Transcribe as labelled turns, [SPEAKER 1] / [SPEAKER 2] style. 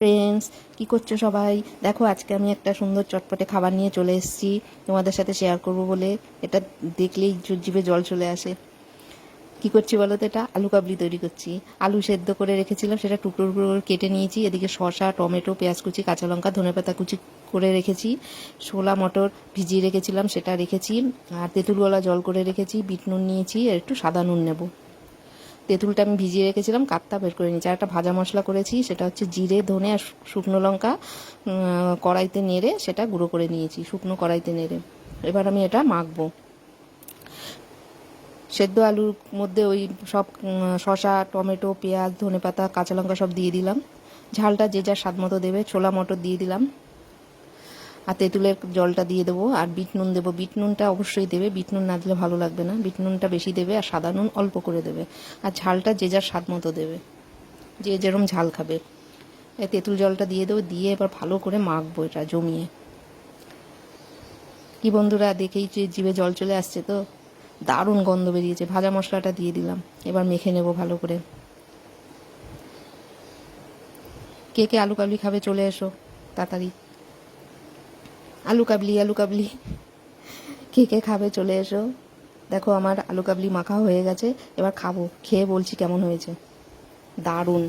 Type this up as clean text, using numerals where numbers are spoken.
[SPEAKER 1] Friends, কি করছো সবাই? দেখো, আজকে আমি একটা সুন্দর চটপটে খাবার নিয়ে চলে এসেছি তোমাদের সাথে শেয়ার করব বলে। এটা দেখলেই জিভে জল চলে আসে। কি করছি বলো তো? এটা আলু কাবলি তৈরি করছি। আলু সেদ্ধ করে রেখেছিলাম, সেটা টুকরো টুকরো করে কেটে নিয়েছি। এদিকে শসা, টমেটো, পেঁয়াজ কুচি, কাঁচা লঙ্কা, ধনেপাতা কুচি করে রেখেছি। ছোলা মটর ভিজিয়ে রেখেছিলাম, সেটা রেখেছি। আর তেঁতুল গলা জল করে রেখেছি। বিট নুন নিয়েছি, আর একটু সাদা নুন নেব। তেঁতুলটা আমি ভিজিয়ে রেখেছিলাম, কাতটা বের করে নিয়েছি। আর একটা ভাজা মশলা করেছি, সেটা হচ্ছে জিরে, ধনে আর শুকনো লঙ্কা কড়াইতে নেড়ে সেটা গুঁড়ো করে নিয়েছি, শুকনো কড়াইতে নেড়ে। এবার আমি এটা মাখবো। সেদ্ধ আলুর মধ্যে ওই সব শসা, টমেটো, পেঁয়াজ, ধনেপাতা, কাঁচা লঙ্কা সব দিয়ে দিলাম। ঝালটা যে যার স্বাদ মতো দেবে। ছোলা মটর দিয়ে দিলাম, আর তেঁতুলের জলটা দিয়ে দেবো। আর বিট নুন দেবো। বিট নুনটা অবশ্যই দেবে, বিট নুন না দিলে ভালো লাগবে না। বিট নুনটা বেশি দেবে, আর সাদা নুন অল্প করে দেবে। আর ঝালটা যে যার স্বাদ মতো দেবে, যে যেরকম ঝাল খাবে। এই তেঁতুল জলটা দিয়ে দেবো, দিয়ে এবার ভালো করে মাখবো এটা জমিয়ে। কি বন্ধুরা, দেখেই যে জিভে জল চলে আসছে তো, দারুণ গন্ধ বেরিয়েছে। ভাজা মশলাটা দিয়ে দিলাম, এবার মেখে নেব ভালো করে। কে কে আলু কাবলি খাবে চলে এসো তাড়াতাড়ি। আলু কাবলি, আলু কাবলি, কে কে খাবে চলে এসো। দেখো, আমার আলু কাবলি মাখা হয়ে গেছে। এবার খাবো, খেয়ে বলছি কেমন হয়েছে। দারুণ।